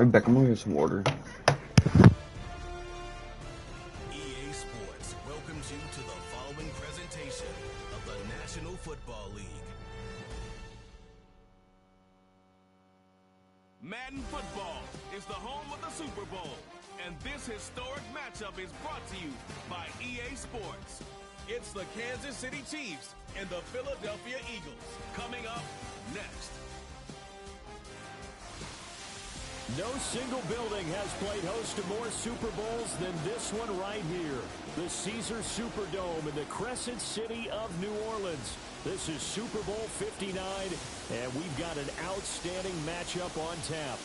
I'll be back. I'm gonna get some water. EA Sports welcomes you to the following presentation of the National Football League. Madden Football is the home of the Super Bowl, and this historic matchup is brought to you by EA Sports. It's the Kansas City Chiefs and the Philadelphia Eagles coming up next. No single building has played host to more Super Bowls than this one right here. The Caesars Superdome in the Crescent City of New Orleans. This is Super Bowl 59, and we've got an outstanding matchup on tap.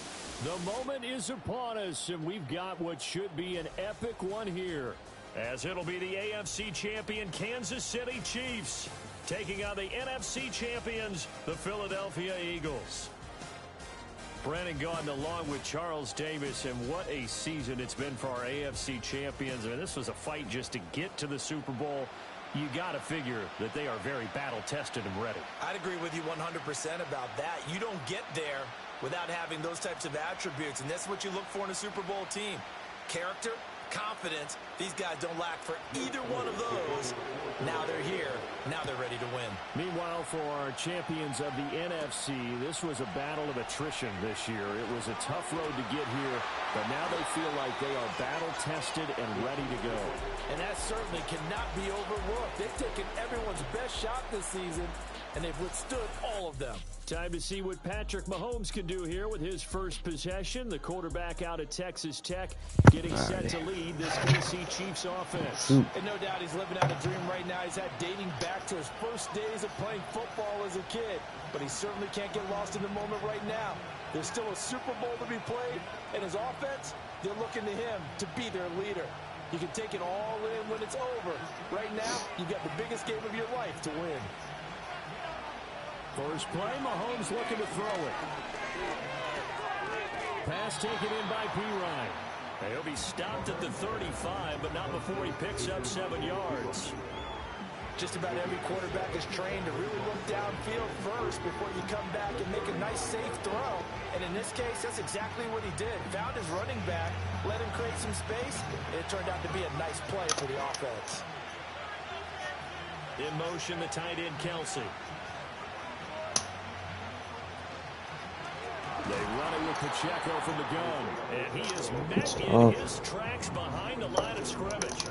The moment is upon us, and we've got what should be an epic one here, as it'll be the AFC champion Kansas City Chiefs taking on the NFC champions, the Philadelphia Eagles. Brandon Gaudin along with Charles Davis, and what a season it's been for our AFC champions. I mean, this was a fight just to get to the Super Bowl. You got to figure that they are very battle-tested and ready. I'd agree with you 100% about that. You don't get there without having those types of attributes, and that's what you look for in a Super Bowl team. Character, confidence. These guys don't lack for either one of those. Now they're here. Now they're ready to win. Meanwhile, for our champions of the NFC, this was a battle of attrition this year. It was a tough road to get here, but now they feel like they are battle-tested and ready to go. And that certainly cannot be overlooked. They've taken everyone's best shot this season, and they've withstood all of them. Time to see what Patrick Mahomes can do here with his first possession. The quarterback out of Texas Tech getting set to lead this KC Chiefs offense. And no doubt he's living out a dream right now. He's had dating back to his first days of playing football as a kid. But he certainly can't get lost in the moment right now. There's still a Super Bowl to be played, and his offense, they're looking to him to be their leader. You can take it all in when it's over. Right now, you've got the biggest game of your life to win. First play, Mahomes looking to throw it. Pass taken in by P-Ryan. He'll be stopped at the 35, but not before he picks up 7 yards. Just about every quarterback is trained to really look downfield first before you come back and make a nice, safe throw. And in this case, that's exactly what he did. Found his running back, let him create some space, and it turned out to be a nice play for the offense. In motion, the tight end, Kelsey. They run it with Pacheco from the gun. And he is met in his tracks behind the line of scrimmage.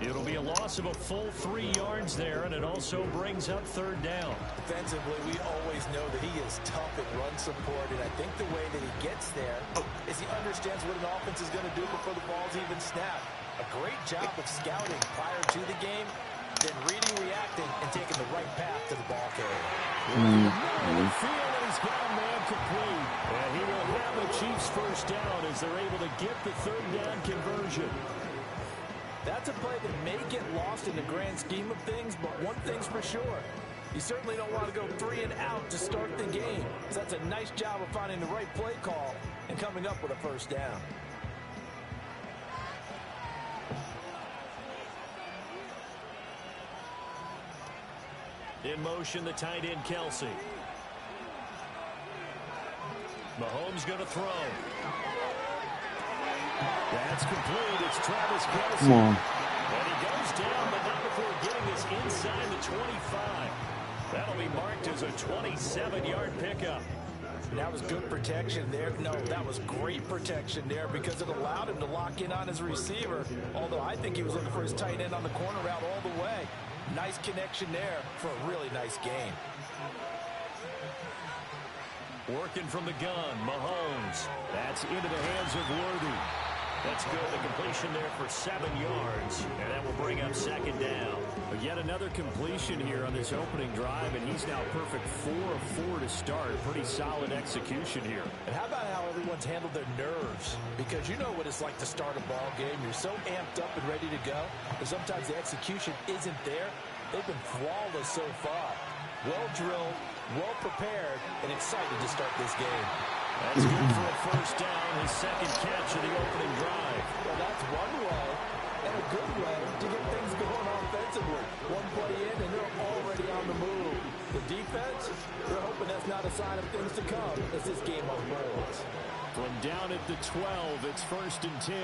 It'll be a loss of a full 3 yards there, and it also brings up third down. Defensively, we always know that he is tough at run support, and I think the way that he gets there is he understands what an offense is going to do before the ball's even snapped. A great job of scouting prior to the game, then reading, reacting, and taking the right path to the ball carrier. He's got a man complete, and he will have the Chiefs first down as they're able to get the third down conversion. That's a play that may get lost in the grand scheme of things, but one thing's for sure. You certainly don't want to go 3 and out to start the game. So that's a nice job of finding the right play call and coming up with a first down. In motion, the tight end, Kelsey. Mahomes going to throw. That's complete. It's Travis Kelsey. Come on. And he goes down, but not before getting this inside the 25. That'll be marked as a 27-yard pickup. That was good protection there. No, that was great protection there because it allowed him to lock in on his receiver, although I think he was looking for his tight end on the corner route all the way. Nice connection there for a really nice game. Working from the gun, Mahomes. That's into the hands of Worthy. That's good. The completion there for 7 yards, and that will bring up second down. But yet another completion here on this opening drive, and he's now perfect 4 of 4 to start. Pretty solid execution here. And how about how everyone's handled their nerves? Because you know what it's like to start a ball game. You're so amped up and ready to go, and sometimes the execution isn't there. They've been flawless so far. Well drilled, well prepared, and excited to start this game. That's good for a first down, his second catch of the opening drive. Well, that's one way, and a good way to get things going offensively. One play in, and they're already on the move. The defense, they're hoping that's not a sign of things to come as this game unfolds. From down at the 12, it's 1st and 10.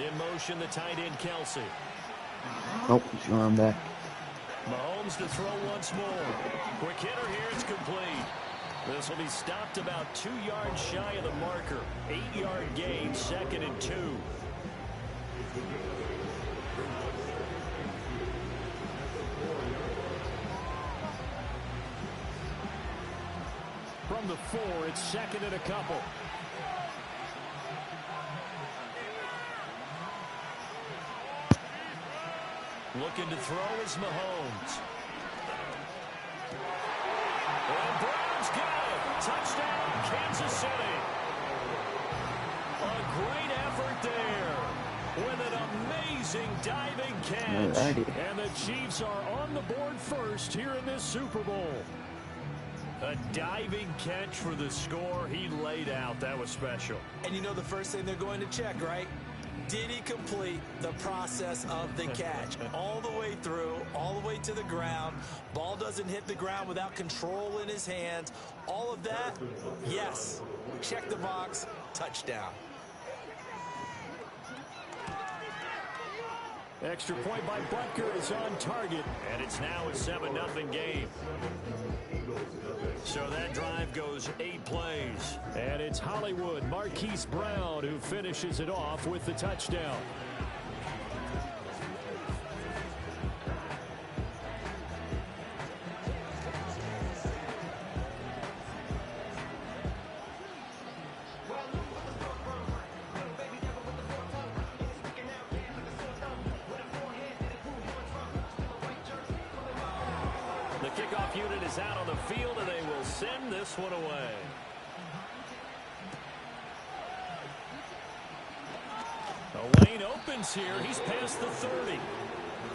In motion, the tight end, Kelsey. Oh, he's going back. Mahomes to throw once more. Quick hitter here, it's complete. This will be stopped about 2 yards shy of the marker. 8-yard gain, 2nd and 2. From the 4, it's 2nd and a couple. Looking to throw is Mahomes. And Brown's got it. Touchdown, Kansas City. A great effort there with an amazing diving catch. Alrighty. And the Chiefs are on the board first here in this Super Bowl. A diving catch for the score he laid out. That was special. And you know the first thing they're going to check, right? Did he complete the process of the catch? All the way through, all the way to the ground. Ball doesn't hit the ground without control in his hands. All of that, yes. Check the box, touchdown. Extra point by Butker is on target, and it's now a 7-0 game. So that drive goes 8 plays. And it's Hollywood Marquise Brown who finishes it off with the touchdown. The kickoff unit is out on the field, and they will send this one away. The lane opens here. He's past the 30.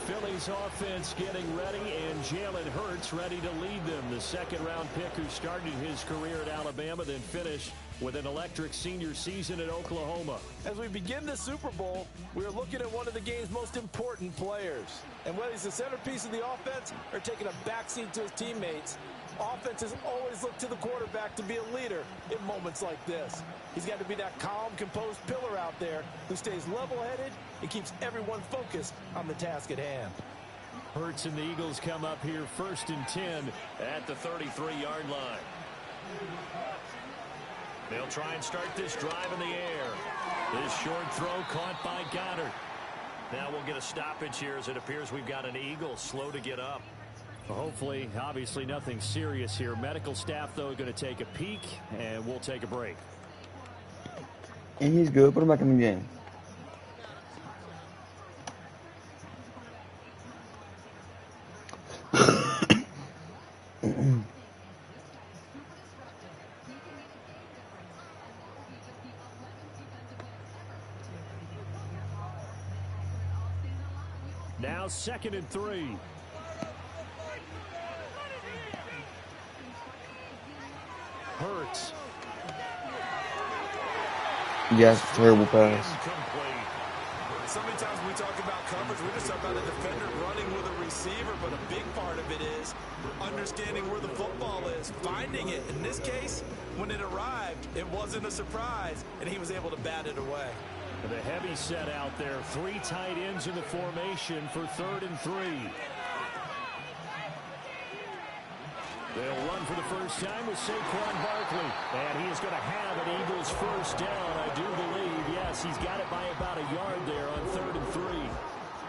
Philly's offense getting ready, and Jalen Hurts ready to lead them. The second-round pick who started his career at Alabama, then finished with an electric senior season at Oklahoma. As we begin the Super Bowl, we're looking at one of the game's most important players. And whether he's the centerpiece of the offense or taking a backseat to his teammates, offenses always look to the quarterback to be a leader in moments like this. He's got to be that calm, composed pillar out there who stays level-headed and keeps everyone focused on the task at hand. Hurts and the Eagles come up here 1st and 10 at the 33-yard line. They'll try and start this drive in the air. This short throw caught by Goddard. Now we'll get a stoppage here as it appears we've got an Eagle slow to get up. Hopefully, obviously nothing serious here. Medical staff, though, going to take a peek, and we'll take a break. And he's good. Put him back in the game. Now 2nd and 3. Hurts. Yes, terrible pass. So many times when we talk about coverage, we just talk about a defender running with a receiver, but a big part of it is understanding where the football is, finding it. In this case, when it arrived, it wasn't a surprise, and he was able to bat it away. The heavy set out there. 3 tight ends in the formation for 3rd and 3. They'll run for the first time with Saquon Barkley. And he is going to have an Eagles first down, I do believe. Yes, he's got it by about a yard there on 3rd and 3.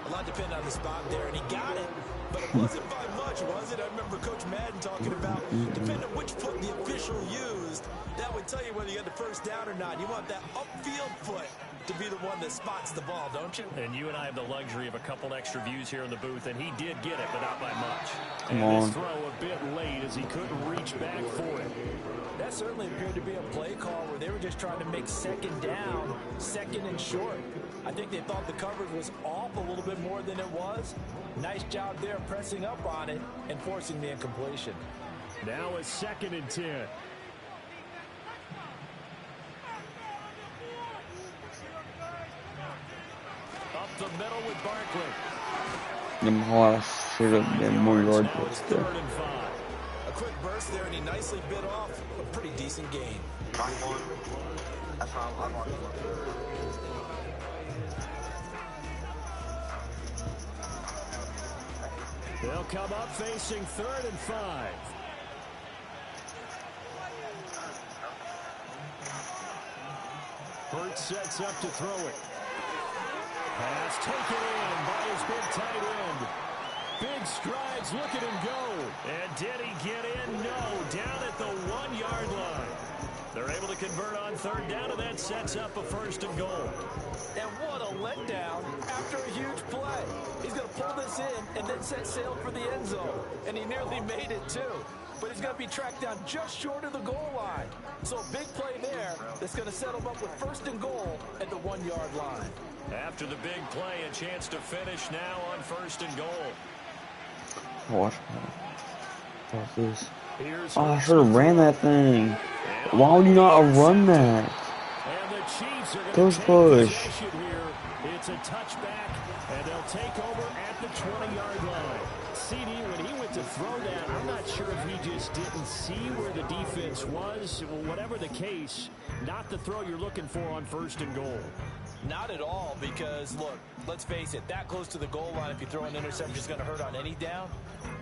A lot depended on the spot there, and he got it. But it wasn't by much, was it? I remember Coach Madden talking about, depending on which foot the official used, that would tell you whether you got the first down or not. You want that upfield foot to be the one that spots the ball, don't you? And you and I have the luxury of a couple extra views here in the booth, and he did get it, but not by much. Come and on. this throw a bit late as he couldn't reach back for it. That certainly appeared to be a play call where they were just trying to make 2nd down, 2nd and short. I think they thought the coverage was off a little bit more than it was. Nice job there pressing up on it and forcing the incompletion. Now a 2nd and 10. Up the middle with Barkley. Them horse should have been more yard Now it's there. 3rd and 5. A quick burst there, and he nicely bit off a pretty decent gain. They'll come up facing 3rd and 5. Hurt sets up to throw it. Pass taken in by his big tight end. Big strides, look at him go. And did he get in? No, down at the 1-yard line. They're able to convert on 3rd down, and that sets up a 1st and goal. And what a letdown after a huge play. He's going to pull this in and then set sail for the end zone. And he nearly made it, too. But he's going to be tracked down just short of the goal line. So a big play there that's going to set him up with 1st and goal at the 1-yard line. After the big play, a chance to finish now on 1st and goal. Watch this. Oh, I should have ran that thing. Why would you not run that? And the Chiefs are Push, going to push. take possession here. It's a touchback, and they'll take over at the 20-yard line. CD, when he went to throw that, I'm not sure if he just didn't see where the defense was. Whatever the case, not the throw you're looking for on 1st and goal. Not at all, because, look, let's face it, that close to the goal line, if you throw an interception, is going to hurt on any down.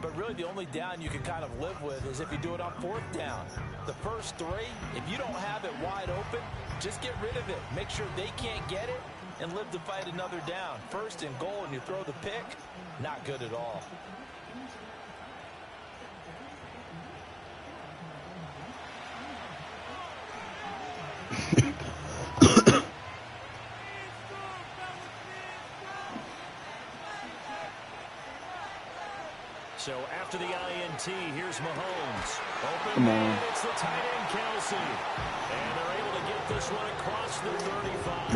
But really, the only down you can kind of live with is if you do it on 4th down. The first 3, if you don't have it wide open, just get rid of it. Make sure they can't get it and live to fight another down. 1st and goal, and you throw the pick, not good at all. So after the INT, here's Mahomes. Open Come man, on. it's the tight end, Kelsey. And they're able to get this one across the 35.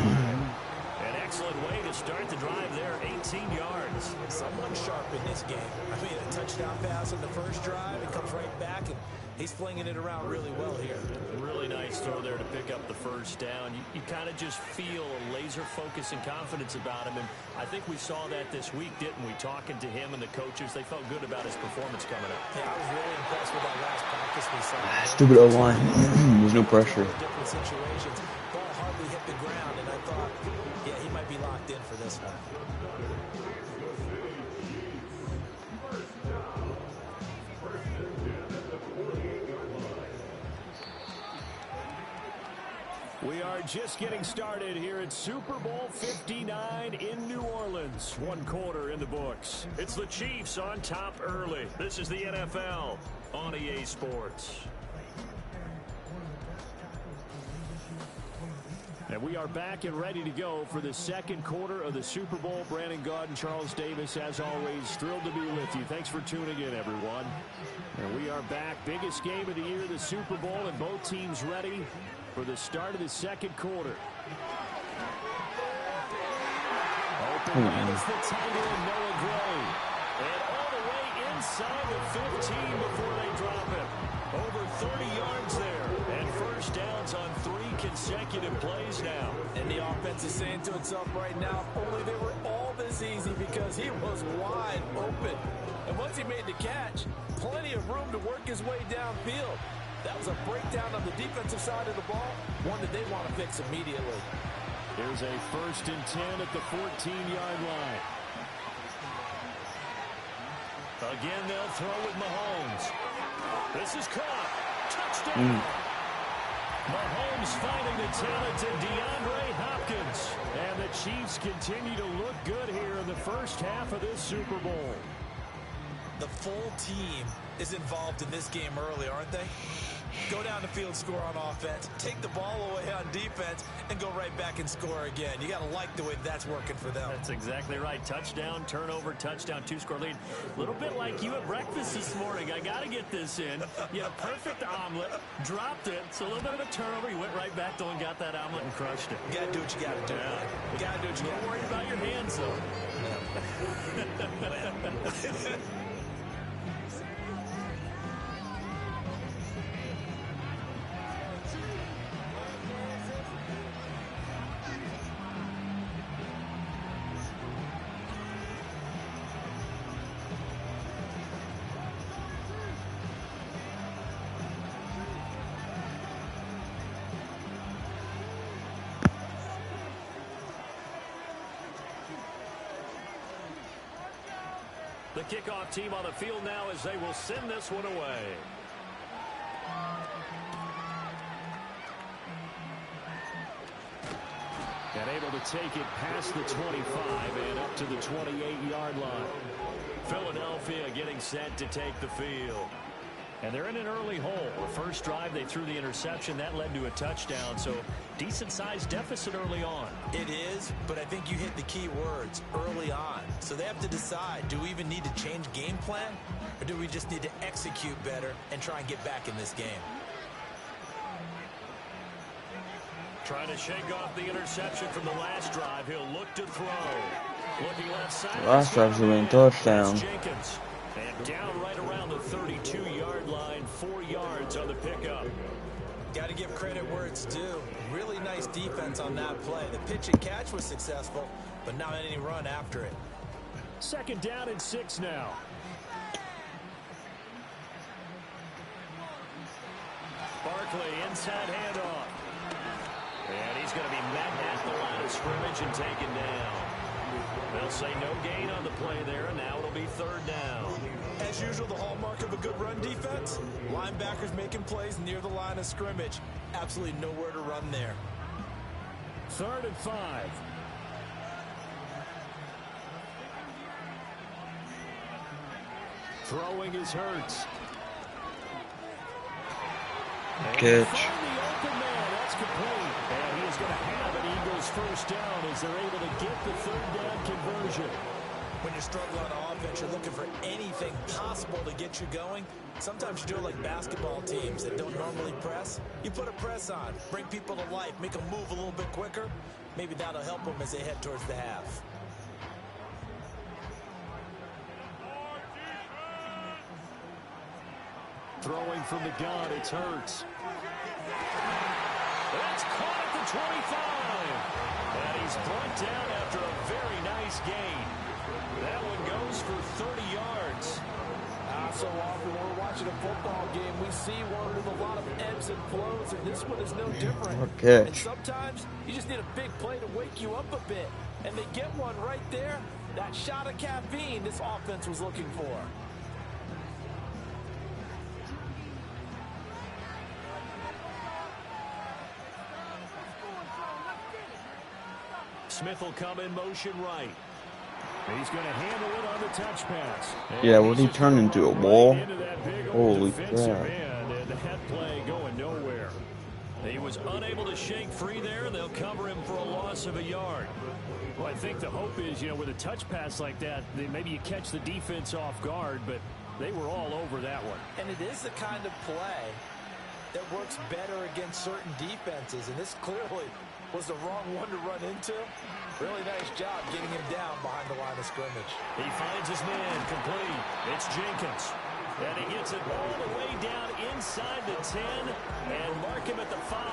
An excellent way to start the drive there, 18 yards. Someone sharp in this game. I mean, a touchdown pass on the first drive, it comes right back, and he's flinging it around really well here. Really nice throw there to pick up the 1st down. You kind of just feel a laser focus and confidence about him, and I think we saw that this week, didn't we? Talking to him and the coaches, they felt good about his performance coming up. Yeah, I was really impressed with that last practice we saw. Stupid O-line. There's no pressure. Different situations. Ball hardly hit the ground, and I thought, yeah, he might be locked in for this one. We are just getting started here at Super Bowl 59 in New Orleans. 1 quarter in the books. It's the Chiefs on top early. This is the NFL on EA Sports. And we are back and ready to go for the 2nd quarter of the Super Bowl. Brandon Gaud and Charles Davis, as always, thrilled to be with you. Thanks for tuning in, everyone. And we are back. Biggest game of the year, the Super Bowl, and both teams ready for the start of the 2nd quarter. Open man is the tight end, Noah Gray. And all the way inside the 15 before they drop it. Over 30 yards there. And 1st downs on 3 consecutive plays now. And the offense is saying to itself right now, if only they were all this easy, because he was wide open. And once he made the catch, plenty of room to work his way downfield. That was a breakdown on the defensive side of the ball, one that they want to fix immediately. Here's a 1st and 10 at the 14-yard line. Again, they'll throw with Mahomes. This is caught. Touchdown. Mahomes finding the talented DeAndre Hopkins. And the Chiefs continue to look good here in the 1st half of this Super Bowl. The full team is involved in this game early, aren't they? Go down the field, score on offense, take the ball away on defense, and go right back and score again. You got to like the way that's working for them. That's exactly right. Touchdown, turnover, touchdown, 2-score lead. A little bit like you at breakfast this morning. I got to get this in. You had a perfect omelet, dropped it. It's a little bit of a turnover. You went right back though and got that omelet and crushed it. You got to do what you got to do. You got to do what you got to do. Don't worry about your hands, though. The kickoff team on the field now as they will send this one away. And able to take it past the 25 and up to the 28-yard line. Philadelphia getting set to take the field. And they're in an early hole. The first drive, they threw the interception. That led to a touchdown. So decent-sized deficit early on. It is, but I think you hit the key words, early on. So they have to decide, do we even need to change game plan? Or do we just need to execute better and try and get back in this game? Trying to shake off the interception from the last drive. He'll look to throw. Looking left side. Last drive's a winning touchdown. Jenkins. And down right around the 32-yard line. 4 yards on the pickup. Got to give credit where it's due. Really nice defense on that play. The pitch and catch was successful, but not any run after it. 2nd down and 6 now. Barkley inside handoff. And he's going to be met at the line of scrimmage and taken down. They'll say no gain on the play there, and now it'll be 3rd down. As usual, the hallmark of a good run defense, linebackers making plays near the line of scrimmage. Absolutely nowhere to run there. 3rd and 5. Throwing is Hurts. Catch. That's complete. And he is going to have an Eagles 1st down as they're able to get the 3rd down conversion. When you're struggling on offense, you're looking for anything possible to get you going. Sometimes you do it like basketball teams that don't normally press. You put a press on, bring people to life, make them move a little bit quicker. Maybe that'll help them as they head towards the half. Throwing from the gun, it's Hurts. That's caught at the 25. And he's brought down after a very nice gain. That one goes for 30 yards. So often when we're watching a football game, we see one with a lot of ebbs and flows, and this one is no different. Catch. And sometimes you just need a big play to wake you up a bit. And they get one right there. That shot of caffeine this offense was looking for. Smith will come in motion right. He's going to handle it on the touch pass. Yeah, what did he turn into, a wall? Holy crap. And that play going nowhere. He was unable to shake free there. They'll cover him for a loss of a yard. Well, I think the hope is, with a touch pass like that, maybe you catch the defense off guard, but they were all over that one. And it is the kind of play that works better against certain defenses, and this clearly was the wrong one to run into. Really nice job getting him down behind the line of scrimmage. He finds his man complete. It's Jenkins. And he gets it all the way down inside the 10 and mark him at the 5.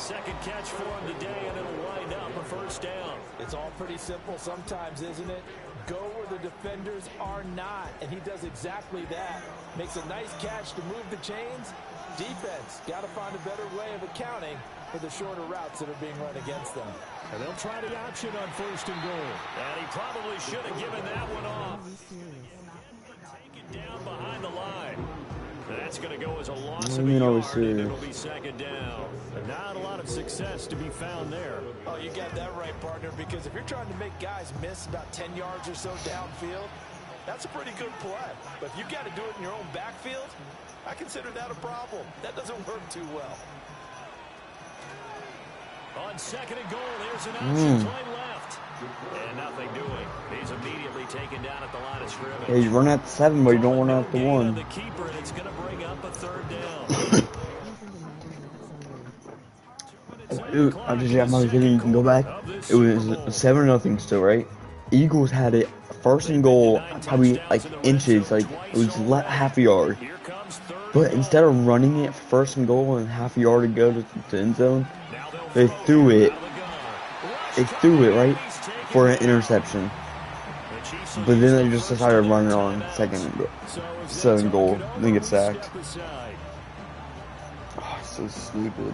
2nd catch for him today, and it'll wind up a 1st down. It's all pretty simple sometimes, isn't it? Go where the defenders are not, and he does exactly that. Makes a nice catch to move the chains. Defense, got to find a better way of accounting for the shorter routes that are being run against them. And they'll try the option on 1st and goal. And he probably should have given that one off. Take it down behind the line. That's going to go as a loss of a yard, and it'll be 2nd down. And not a lot of success to be found there. Oh, you got that right, partner, because if you're trying to make guys miss about 10 yards or so downfield, that's a pretty good play. But if you've got to do it in your own backfield, I consider that a problem. That doesn't work too well. On 2nd and goal, there's an option play left. And nothing doing. He's immediately taken down at the line of scrimmage. Yeah, you run at the 7, but you don't run at the 1. The keeper, and it's going to bring up a 3rd down. Dude, I just got my video. You can go back. It was 7-0 still, right? Eagles had it 1st and goal, probably like inches, like it was half a yard. But instead of running it 1st and goal and half a yard to go to the end zone, they threw it. They threw it right for an interception. But then they just decided to run it on 2nd and goal. Then get sacked. Oh, so stupid.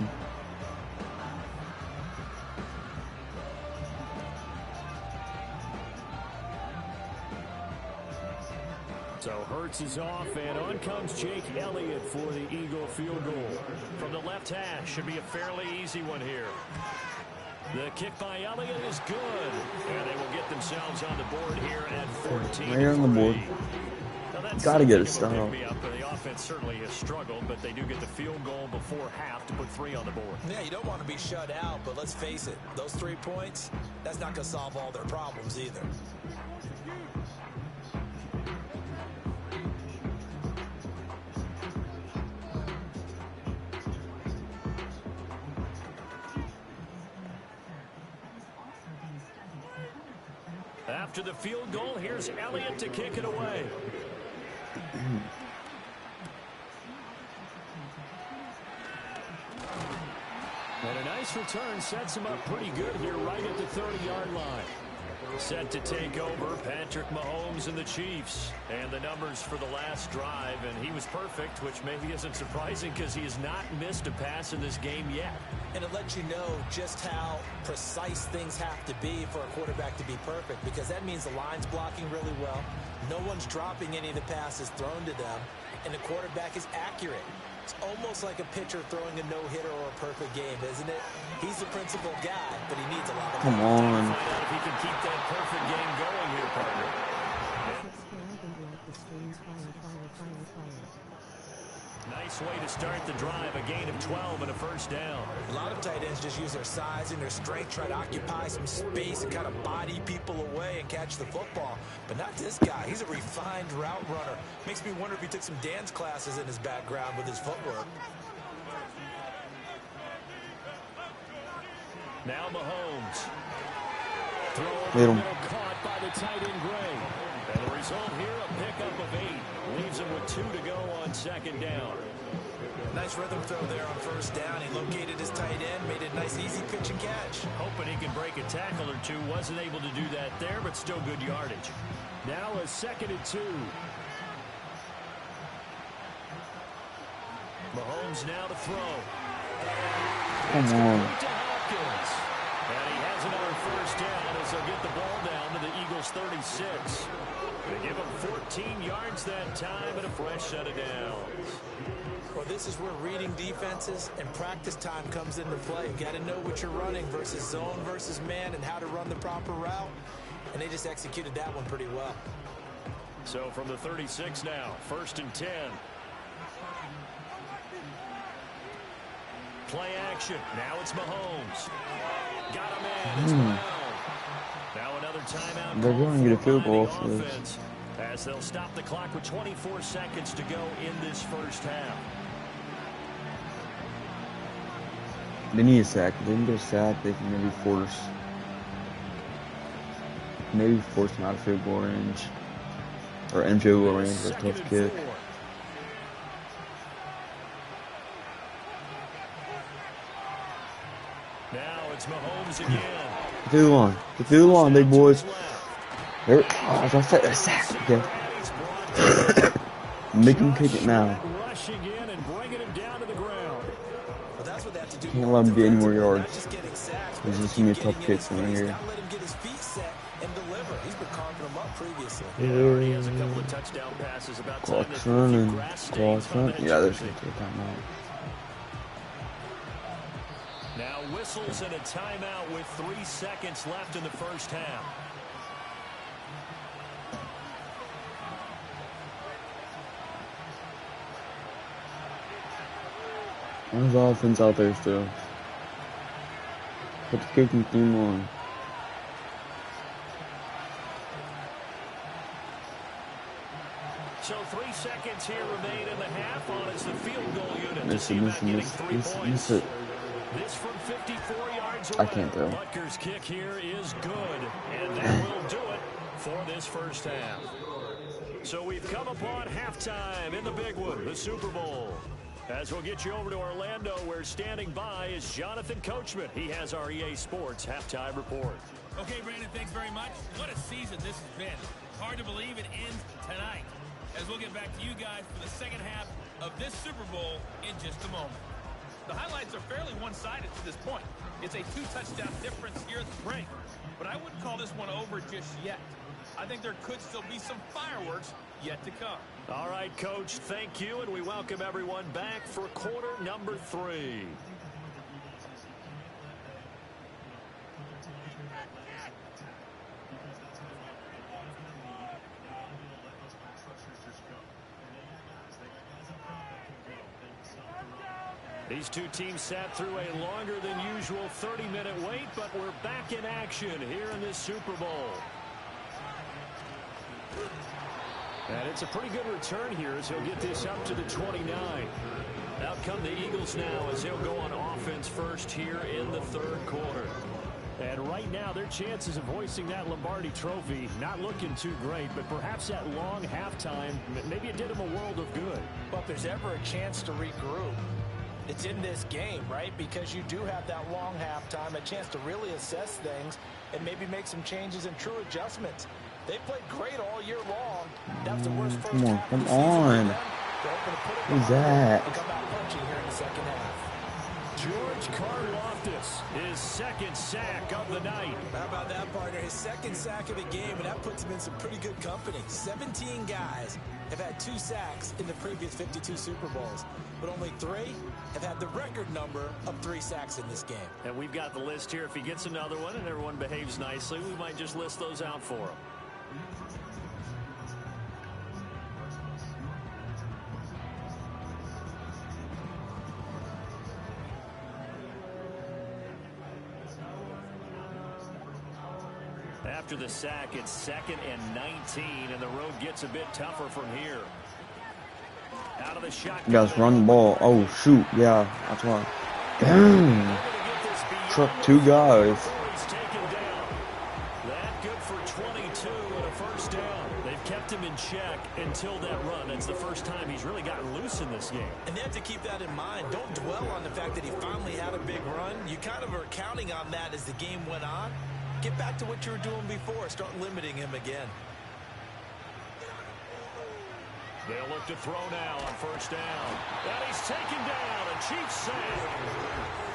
So Hurts is off, and on comes Jake Elliott for the Eagle field goal. From the left hash, should be a fairly easy one here. The kick by Elliott is good, and they will get themselves on the board here at 14. Right on the board. Gotta get a stop. The offense certainly has struggled, but they do get the field goal before half to put 3 on the board. Yeah, you don't want to be shut out, but let's face it, those 3 points, that's not going to solve all their problems either. After the field goal, here's Elliott to kick it away. And a nice return sets him up pretty good here right at the 30-yard line. Set to take over, Patrick Mahomes and the Chiefs. And the numbers for the last drive, and he was perfect, which maybe isn't surprising because he has not missed a pass in this game yet. And it lets you know just how precise things have to be for a quarterback to be perfect, because that means the line's blocking really well, no one's dropping any of the passes thrown to them, and the quarterback is accurate. It's almost like a pitcher throwing a no-hitter or a perfect game, isn't it? He's the principal guy, but he needs a lot of Come on. Find out if he can keep that perfect game going here, partner. Nice way to start the drive, a gain of 12 and a first down. A lot of tight ends just use their size and their strength, try to occupy some space and kind of body people away and catch the football. But not this guy. He's a refined route runner. Makes me wonder if he took some dance classes in his background with his footwork. Now Mahomes. Throw Hit over him. the middle, caught by the tight end Gray. And the result here, a pickup of 8. Leaves him with 2 to go on second down. Nice rhythm throw there on first down. He located his tight end, made a nice easy pitch and catch. Hoping he can break a tackle or two. Wasn't able to do that there, but still good yardage. Now a 2nd and 2. Mahomes now to throw. Come on. To Hopkins. And he has another first down as they'll get the ball down to the Eagles 36. They give him 14 yards that time and a fresh set of downs. Well, this is where reading defenses and practice time comes into play. You got to know what you're running versus zone versus man and how to run the proper route. And they just executed that one pretty well. So from the 36 now, 1st and 10. Play action. Now it's Mahomes. Got him in. It's down. Now another timeout. They're going to get a field goal for this. Offense, as they'll stop the clock with 24 seconds to go in this first half. They need a sack. If they can get a sack, they can maybe force them out of field goal range. Or end field goal range for a tough kick. Now it's Mahomes again. Get through the line. Get through the line, big boys. There. Oh, I said a sack. Okay. Make him kick it now. Rushing in and bringing him down to the ground. Well, that's what they have to do. Can't let him get any more yards. Not just getting sacks, This but is gonna be a keep tough getting kick in his from face, here. not let him get his feet set and deliver. He's been carving them up previously. He has a couple of touchdown passes. About time Clock's that a few running. grass stains Clock's on running. that Yeah, there's jersey. going to take a timeout. Now whistles and a timeout with 3 seconds left in the first half. There's offense out there still. Put the kicking team on. So 3 seconds here remain in the half on as the field goal unit. Miss it, miss it. This from 54 yards away. I can't throw. Butker's kick here is good, and that will do it for this first half. So we've come upon halftime in the big one, the Super Bowl. As we'll get you over to Orlando, where standing by is Jonathan Coachman. He has our EA Sports halftime report. Okay, Brandon, thanks very much. What a season this has been. Hard to believe it ends tonight. As we'll get back to you guys for the second half of this Super Bowl in just a moment. The highlights are fairly one-sided to this point. It's a 2-touchdown difference here at the break. But I wouldn't call this one over just yet. I think there could still be some fireworks yet to come. All right, Coach, thank you, and we welcome everyone back for quarter number 3. These two teams sat through a longer than usual 30-minute wait, but we're back in action here in this Super Bowl. And it's a pretty good return here as he'll get this up to the 29. Out come the Eagles now as they'll go on offense first here in the third quarter. And right now, their chances of hoisting that Lombardi trophy not looking too great, but perhaps that long halftime, maybe it did them a world of good. But if there's ever a chance to regroup, it's in this game, right? Because you do have that long halftime, a chance to really assess things and maybe make some changes and true adjustments. They played great all year long. That's the worst first half Come of the season on. for them. Who's that? And come out punching here in the second half. George Karlaftis, his second sack of the night. How about that, partner? His second sack of the game, and that puts him in some pretty good company. 17 guys have had 2 sacks in the previous 52 Super Bowls, but only 3 have had the record number of 3 sacks in this game. And we've got the list here. If he gets another one and everyone behaves nicely, we might just list those out for him. After the sack, it's 2nd and 19, and the road gets a bit tougher from here. Out of the shotgun. You guys run the ball. Oh, shoot. Yeah, that's why. Damn. Truck 2 guys. He's taken down. That good for 22 and a first down. They've kept him in check until that run. That's the first time he's really gotten loose in this game. And they have to keep that in mind. Don't dwell on the fact that he finally had a big run. You kind of are counting on that as the game went on. Get back to what you were doing before. Start limiting him again. They'll look to throw now on first down. And he's taken down. A Chiefs sack.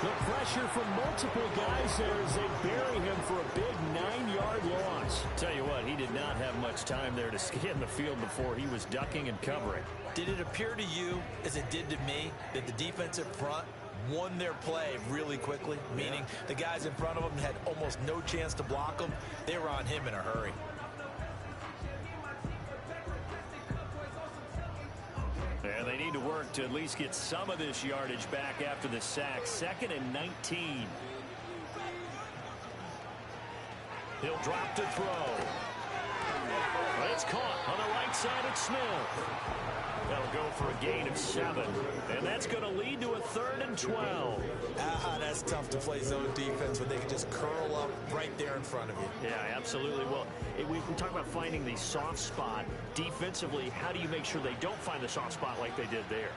The pressure from multiple guys there as they bury him for a big 9-yard loss. Tell you what, he did not have much time there to scan the field before he was ducking and covering. Did it appear to you, as it did to me, that the defensive front won their play really quickly, meaning the guys in front of them had almost no chance to block them? They were on him in a hurry. And they need to work to at least get some of this yardage back after the sack. 2nd and 19. He'll drop to throw. It's caught on the right side at Smith. That'll go for a gain of 7. And that's going to lead to a 3rd and 12. That's tough to play zone defense when they can just curl up right there in front of you. Yeah, absolutely. Well, we talk about finding the soft spot. Defensively, how do you make sure they don't find the soft spot like they did there?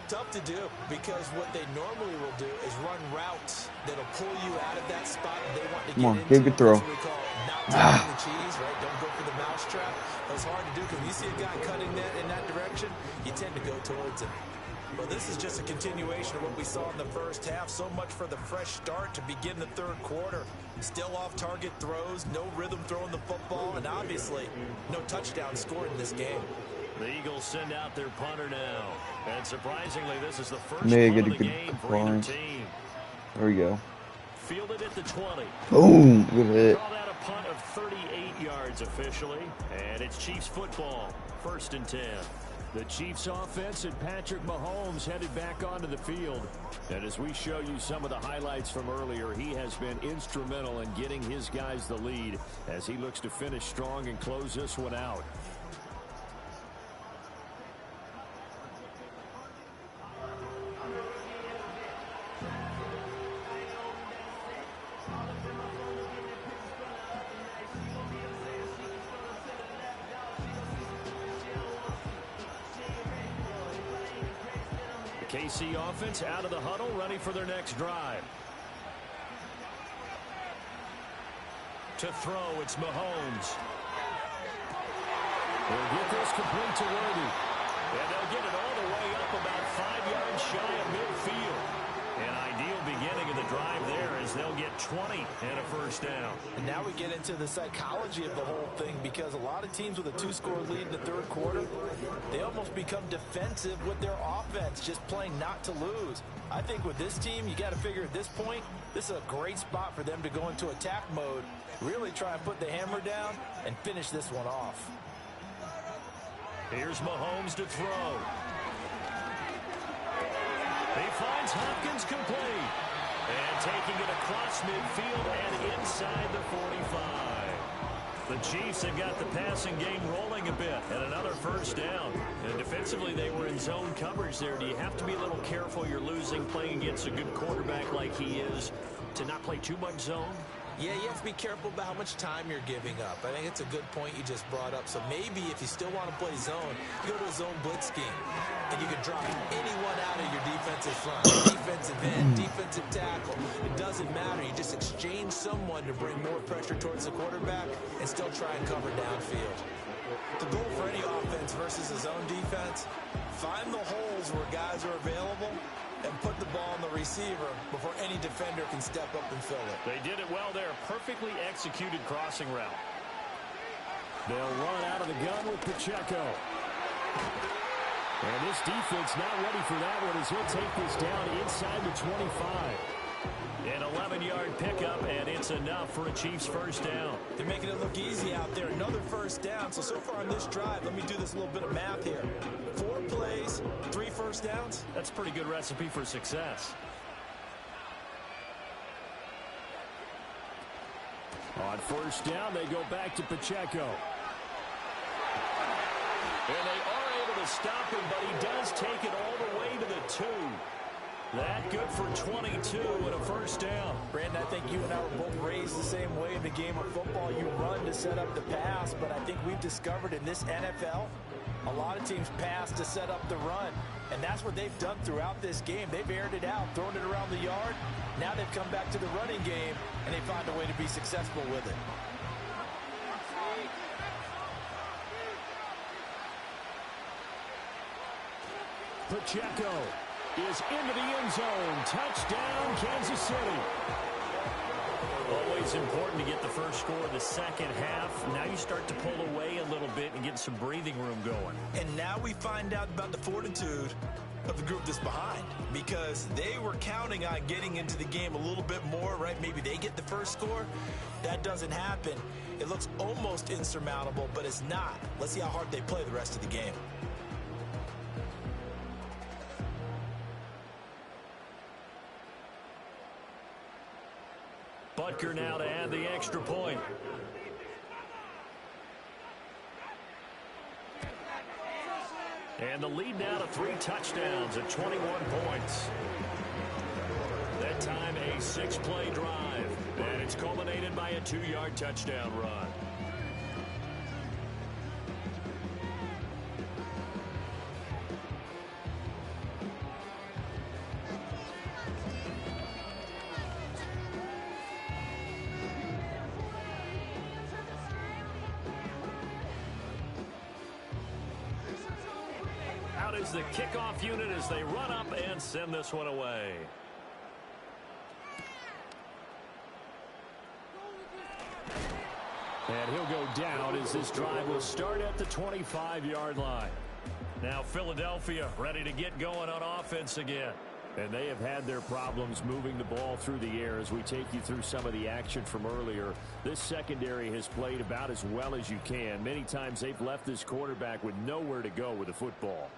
Tough to do, because what they normally will do is run routes that'll pull you out of that spot they want to Come on, get get a into. good throw. That's what we call not taking the cheese, right? Don't go for the mousetrap. That's hard to do, because when you see a guy cutting that in that direction, you tend to go towards him. Well, this is just a continuation of what we saw in the first half. So much for the fresh start to begin the third quarter. Still off-target throws, no rhythm throwing the football, and obviously no touchdown scored in this game. The Eagles send out their punter now. And surprisingly, this is the first Maybe punt get of a the good game for either point. team. There we go. Fielded at the 20. Boom. Good hit. Call that a punt of 38 yards officially. And it's Chiefs football. 1st and 10. The Chiefs offense and Patrick Mahomes headed back onto the field. And as we show you some of the highlights from earlier, he has been instrumental in getting his guys the lead as he looks to finish strong and close this one out. KC offense out of the huddle, ready for their next drive. To throw, it's Mahomes. They'll get this complete to Worthy. And they'll get it all the way up about 5 yards shy of midfield. An ideal beginning of the drive there as they'll get 20 and a first down. And now we get into the psychology of the whole thing, because a lot of teams with a 2-score lead in the third quarter, they almost become defensive with their offense, just playing not to lose. I think with this team, you got to figure at this point, this is a great spot for them to go into attack mode, really try and put the hammer down and finish this one off. Here's Mahomes to throw. He finds Hopkins complete. And taking it across midfield and inside the 45. The Chiefs have got the passing game rolling a bit, and another first down. And defensively, they were in zone coverage there. Do you have to be a little careful you're losing playing against a good quarterback like he is to not play too much zone? Yeah, you have to be careful about how much time you're giving up. I think it's a good point you just brought up. So maybe if you still want to play zone, you go to a zone blitz scheme. And you can drop anyone out of your defensive front. Defensive end, defensive tackle. It doesn't matter. You just exchange someone to bring more pressure towards the quarterback and still try and cover downfield. The goal for any offense versus a zone defense, find the holes where guys are available and put the ball on the receiver before any defender can step up and fill it. They did it well there. Perfectly executed crossing route. They'll run out of the gun with Pacheco. And this defense not ready for that one as he'll take this down inside the 25. An 11-yard pickup, and it's enough for a Chiefs first down. They're making it look easy out there. Another first down. So far on this drive, let me do this little bit of math here. 4 plays, 3 first downs. That's a pretty good recipe for success. On first down, they go back to Pacheco. And they are able to stop him, but he does take it all the way to the 2. That good for 22 and a first down. Brandon, I think you and I were both raised the same way in the game of football. You run to set up the pass, but I think we've discovered in this NFL, a lot of teams pass to set up the run. And that's what they've done throughout this game. They've aired it out, thrown it around the yard. Now they've come back to the running game, and they find a way to be successful with it. Pacheco is into the end zone. Touchdown, Kansas City. Always important to get the first score of the second half. Now you start to pull away a little bit and get some breathing room going. And now we find out about the fortitude of the group that's behind, because they were counting on getting into the game a little bit more, right? Maybe they get the first score. That doesn't happen. It looks almost insurmountable, but it's not. Let's see how hard they play the rest of the game. Butker now to add the extra point. And the lead now to 3 touchdowns at 21 points. That time a 6-play drive. And it's culminated by a 2-yard touchdown run. Is the kickoff unit as they run up and send this one away. And he'll go down as this drive will start at the 25-yard line. Now Philadelphia ready to get going on offense again. And they have had their problems moving the ball through the air as we take you through some of the action from earlier. This secondary has played about as well as you can. Many times they've left this quarterback with nowhere to go with the football.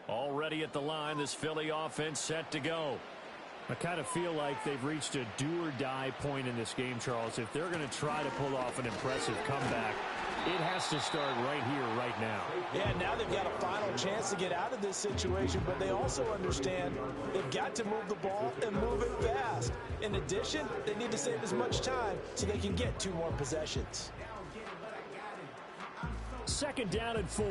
Already at the line, this Philly offense set to go. I kind of feel like they've reached a do-or-die point in this game, Charles. If they're going to try to pull off an impressive comeback, it has to start right here, right now. Yeah, now they've got a final chance to get out of this situation, but they also understand they've got to move the ball and move it fast. In addition, they need to save as much time so they can get 2 more possessions. Second down and 4.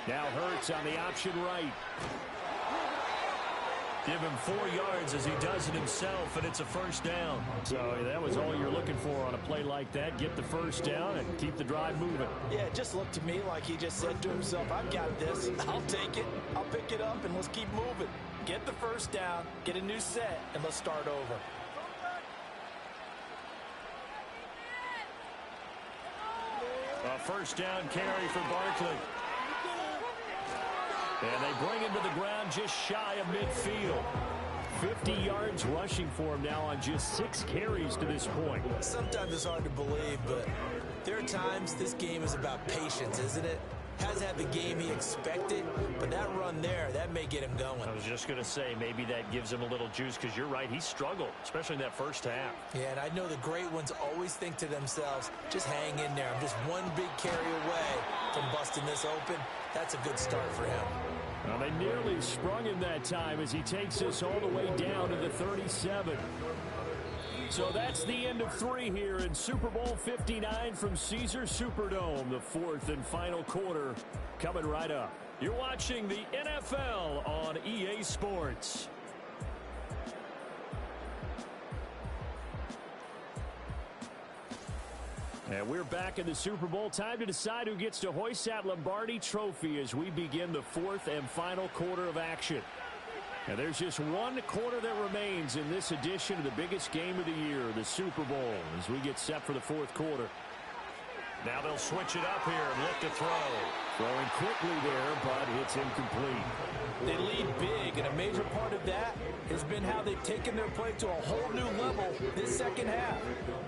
Now Hurts on the option right. Give him 4 yards as he does it himself, and it's a first down. So that was all you're looking for on a play like that. Get the first down and keep the drive moving. Yeah, it just looked to me like he just said to himself, I've got this. I'll take it. I'll pick it up, and let's keep moving. Get the first down, get a new set, and let's start over. A first down carry for Barkley. And they bring him to the ground just shy of midfield. 50 yards rushing for him now on just 6 carries to this point. Sometimes it's hard to believe, but there are times this game is about patience, isn't it? Hasn't had the game he expected, but that run there, that may get him going. I was just going to say, maybe that gives him a little juice, because you're right, he struggled, especially in that first half. Yeah, and I know the great ones always think to themselves, just hang in there. I'm just one big carry away from busting this open. That's a good start for him. Well, they nearly sprung him that time as he takes us all the way down to the 37. So that's the end of 3 here in Super Bowl 59 from Caesars Superdome. The 4th and final quarter coming right up. You're watching the NFL on EA Sports. And we're back in the Super Bowl. Time to decide who gets to hoist that Lombardi trophy as we begin the 4th and final quarter of action. And there's just 1 quarter that remains in this edition of the biggest game of the year, the Super Bowl, as we get set for the 4th quarter. Now they'll switch it up here and look to throw. Throwing quickly there, but it's incomplete. They lead big, and a major part of that has been how they've taken their play to a whole new level this second half.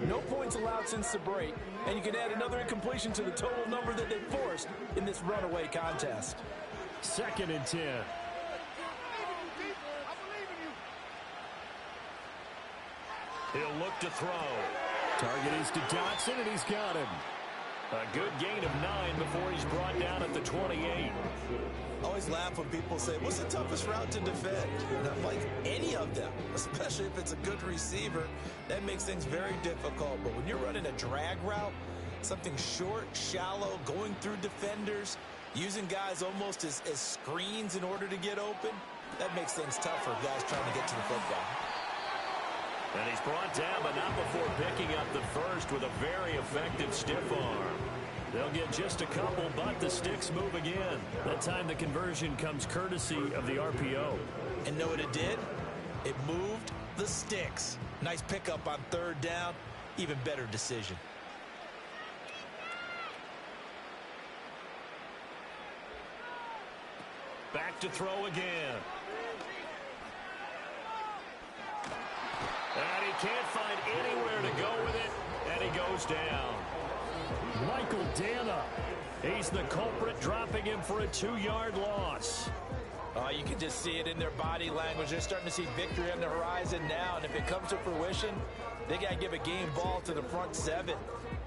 No points allowed since the break, and you can add another incompletion to the total number that they forced in this runaway contest. 2nd and 10. He'll look to throw. Target is to Dotson, and he's got him. A good gain of 9 before he's brought down at the 28. I always laugh when people say, what's the toughest route to defend? And I'm like, any of them, especially if it's a good receiver. That makes things very difficult. But when you're running a drag route, something short, shallow, going through defenders, using guys almost as screens in order to get open, that makes things tough for guys trying to get to the football. And he's brought down, but not before picking up the first with a very effective stiff arm. They'll get just a couple, but the sticks move again. That time the conversion comes courtesy of the RPO. And know what it did? It moved the sticks. Nice pickup on 3rd down. Even better decision. Back to throw again. And he can't find anywhere to go with it, and he goes down. Michael Dana, he's the culprit, dropping him for a 2-yard loss. Oh, you can just see it in their body language. They're starting to see victory on the horizon now, and if it comes to fruition, they got to give a game ball to the front 7.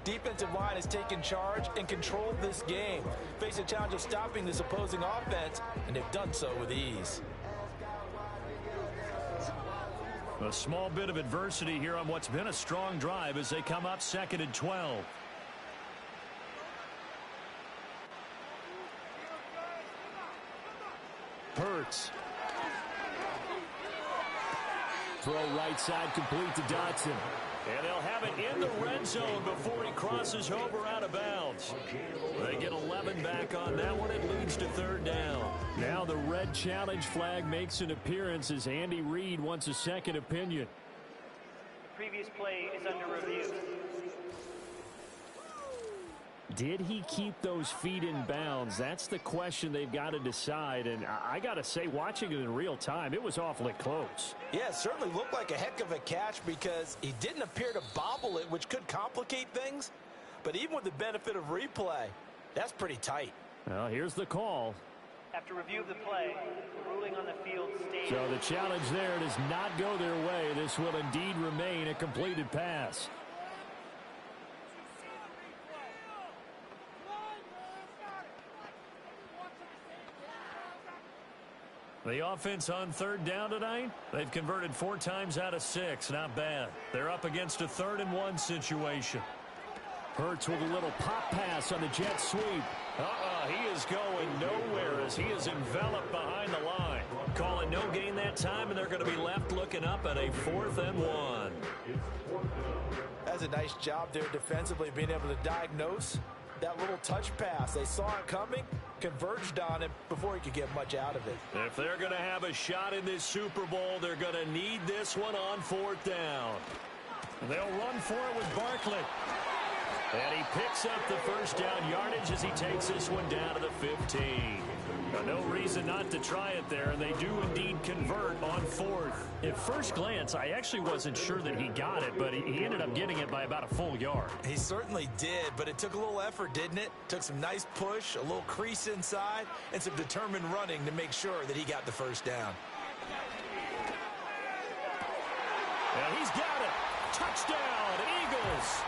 Defensive line has taken charge and controlled this game. Face a challenge of stopping this opposing offense, and they've done so with ease. A small bit of adversity here on what's been a strong drive as they come up 2nd and 12. Hurts. Throw right side complete to Dotson. And they'll have it in the red zone before he crosses over out of bounds. They get 11 back on that one. It leads to 3rd down. Now the red challenge flag makes an appearance as Andy Reid wants a second opinion. The previous play is under review. Did he keep those feet in bounds? That's the question they've got to decide. And I got to say, watching it in real time, it was awfully close. Yeah, it certainly looked like a heck of a catch because he didn't appear to bobble it, which could complicate things. But even with the benefit of replay, that's pretty tight. Well, here's the call. After review of the play, the ruling on the field stays. So the challenge there does not go their way. This will indeed remain a completed pass. The offense on 3rd down tonight, they've converted 4 times out of 6. Not bad. They're up against a 3rd and 1 situation. Hurts with a little pop pass on the jet sweep. He is going nowhere as he is enveloped behind the line. Calling no gain that time, and they're going to be left looking up at a 4th and 1. That's a nice job there defensively, being able to diagnose that little touch pass. They saw it coming, converged on him before he could get much out of it. If they're going to have a shot in this Super Bowl, they're going to need this one on 4th down. They'll run for it with Barkley. And he picks up the first down yardage as he takes this one down to the 15. Now, no reason not to try it there, and they do indeed convert on 4th. At first glance, I actually wasn't sure that he got it, but he ended up getting it by about a full yard. He certainly did, but it took a little effort, didn't it? Took some nice push, a little crease inside, and some determined running to make sure that he got the first down. And he's got it. Touchdown, Eagles.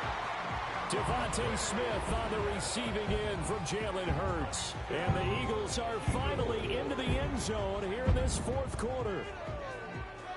Devontae Smith on the receiving end from Jalen Hurts. And the Eagles are finally into the end zone here in this 4th quarter.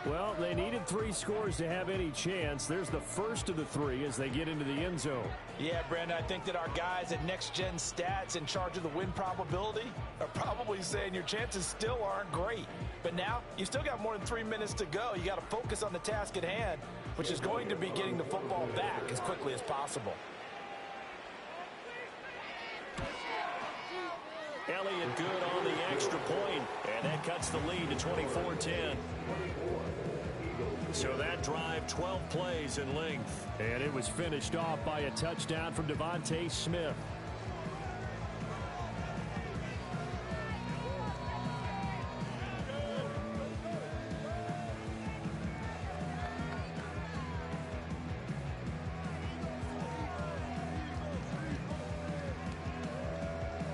Well, they needed 3 scores to have any chance. There's the first of the 3 as they get into the end zone. Yeah, Brandon, I think that our guys at Next Gen Stats in charge of the win probability are probably saying your chances still aren't great. But now, you still got more than 3 minutes to go. You got to focus on the task at hand, which is going to be getting the football back as quickly as possible. Elliott good on the extra point, and that cuts the lead to 24-10. So that drive, 12 plays in length. And it was finished off by a touchdown from Devontae Smith.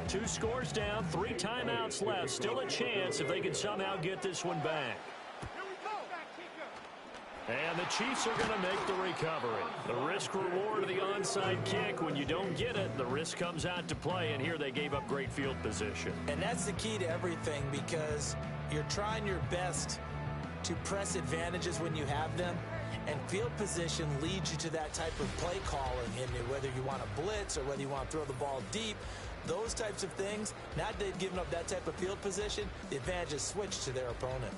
Two scores down, 3 timeouts left. Still a chance if they can somehow get this one back. And the Chiefs are going to make the recovery. The risk-reward of the onside kick. When you don't get it, the risk comes out to play, and here they gave up great field position. And that's the key to everything, because you're trying your best to press advantages when you have them, and field position leads you to that type of play calling, and whether you want to blitz or whether you want to throw the ball deep, those types of things. Now that they've given up that type of field position, the advantage is switched to their opponent.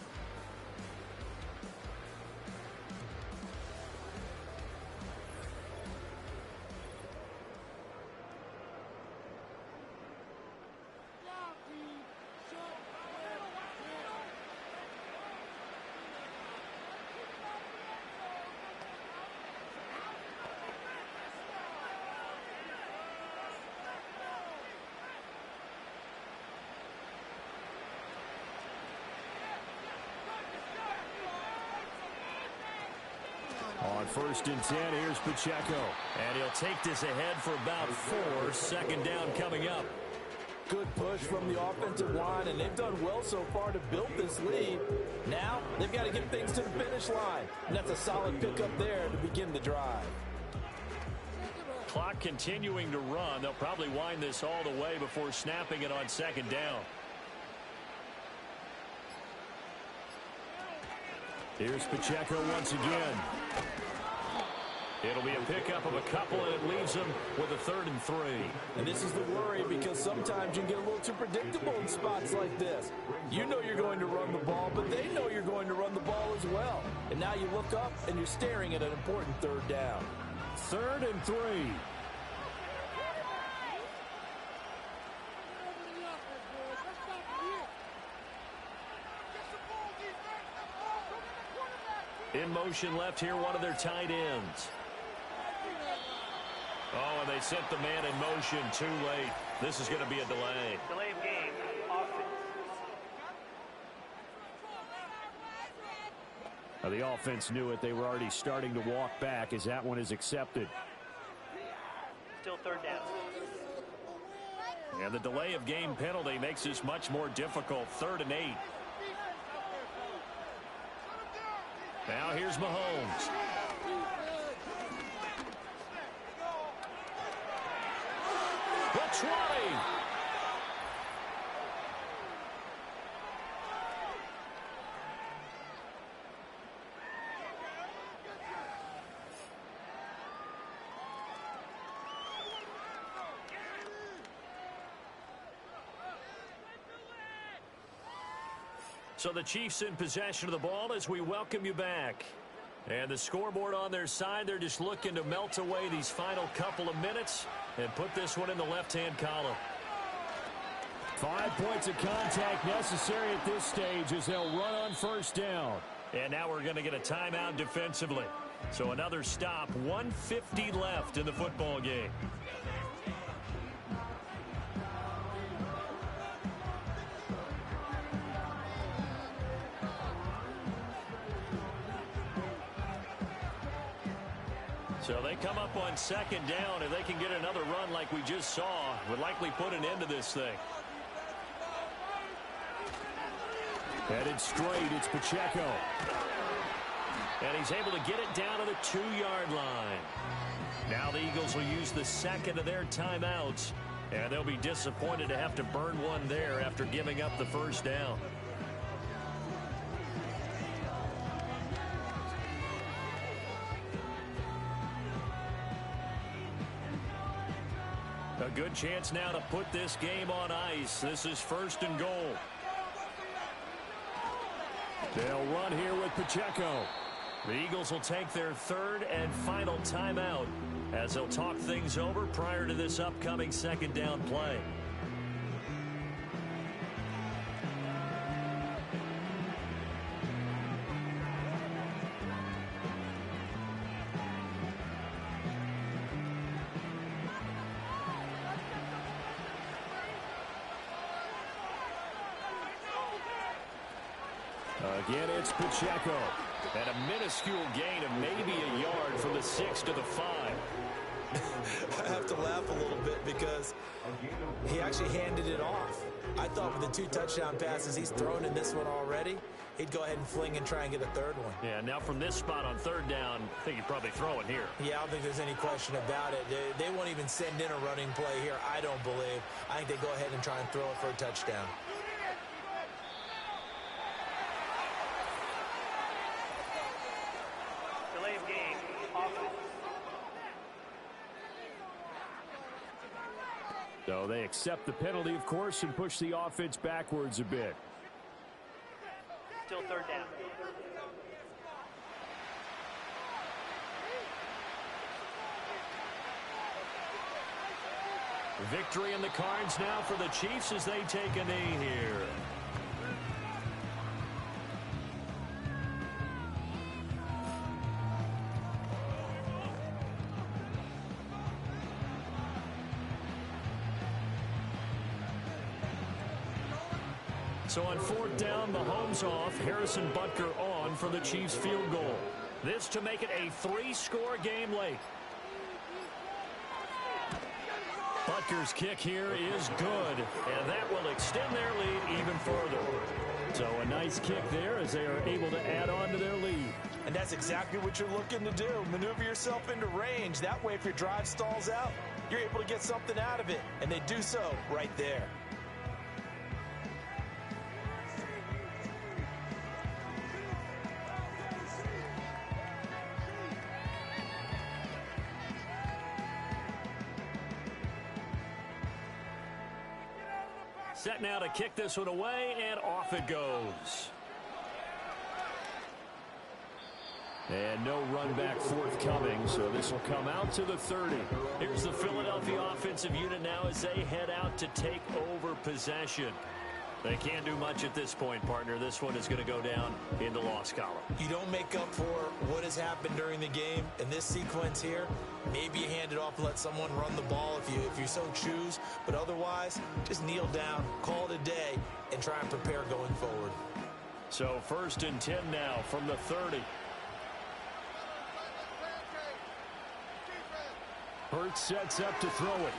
On 1st and 10, here's Pacheco. And he'll take this ahead for about 4. 2nd down coming up. Good push from the offensive line, and they've done well so far to build this lead. Now, they've got to get things to the finish line, and that's a solid pickup there to begin the drive. Clock continuing to run. They'll probably wind this all the way before snapping it on 2nd down. Here's Pacheco once again. It'll be a pickup of a couple, and it leaves them with a 3rd and 3. And this is the worry, because sometimes you get a little too predictable in spots like this. You know you're going to run the ball, but they know you're going to run the ball as well. And now you look up, and you're staring at an important 3rd down. 3rd and 3. In motion left here, one of their tight ends. Oh, and they sent the man in motion too late. This is going to be a delay. Delay of game, offense. Now, the offense knew it. They were already starting to walk back as that one is accepted. Still 3rd down. And the delay of game penalty makes this much more difficult. 3rd and 8. Now here's Mahomes. The 20. So the Chiefs in possession of the ball as we welcome you back. And the scoreboard on their side, they're just looking to melt away these final couple of minutes and put this one in the left-hand column. 5 points of contact necessary at this stage as they'll run on first down. And now we're going to get a timeout defensively. So another stop, 1:50 left in the football game. So they come up on second down. If they can get another run like we just saw, would likely put an end to this thing. Headed straight, it's Pacheco. And he's able to get it down to the 2-yard line. Now the Eagles will use the second of their timeouts. And they'll be disappointed to have to burn one there after giving up the first down. A good chance now to put this game on ice. This is 1st and goal. They'll run here with Pacheco. The Eagles will take their 3rd and final timeout as they'll talk things over prior to this upcoming second down play. Again, it's Pacheco. And a minuscule gain of maybe a yard from the 6 to the 5. I have to laugh a little bit because he actually handed it off. I thought with the 2 touchdown passes he's thrown in this one already, he'd go ahead and fling and try and get a 3rd one. Yeah, now from this spot on 3rd down, I think he'd probably throw it here. Yeah, I don't think there's any question about it. They won't even send in a running play here, I don't believe. I think they go ahead and try and throw it for a touchdown. Delay of game, offense. So they accept the penalty, of course, and push the offense backwards a bit. Still 3rd down. Victory in the cards now for the Chiefs as they take a knee here. So on 4th down, Mahomes off, Harrison Butker on for the Chiefs field goal. This to make it a 3-score game late. Butker's kick here is good, and that will extend their lead even further. So a nice kick there as they are able to add on to their lead. And that's exactly what you're looking to do. Maneuver yourself into range. That way, if your drive stalls out, you're able to get something out of it. And they do so right there. Set now to kick this one away, and off it goes. And no run back forthcoming, so this will come out to the 30. Here's the Philadelphia offensive unit now as they head out to take over possession. They can't do much at this point, partner. This one is going to go down in the loss column. You don't make up for what has happened during the game. In this sequence here, maybe you hand it off and let someone run the ball if you so choose. But otherwise, just kneel down, call it a day, and try and prepare going forward. So 1st and 10 now from the 30. Hurts sets up to throw it.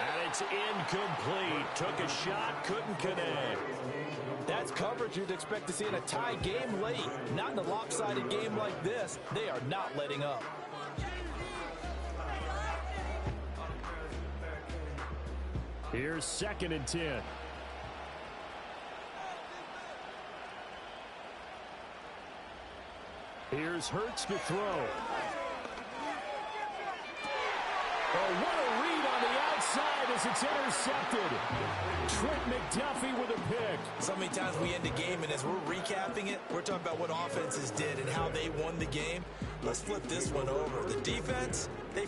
And it's incomplete. Took a shot, couldn't connect. That's coverage you'd expect to see in a tie game late. Not in a lopsided game like this. They are not letting up. Here's 2nd and 10. Here's Hurts to throw. Oh, what a read on the outside as it's intercepted. Trent McDuffie with a pick. So many times we end a game, and as we're recapping it, we're talking about what offenses did and how they won the game. Let's flip this one over. The defense, they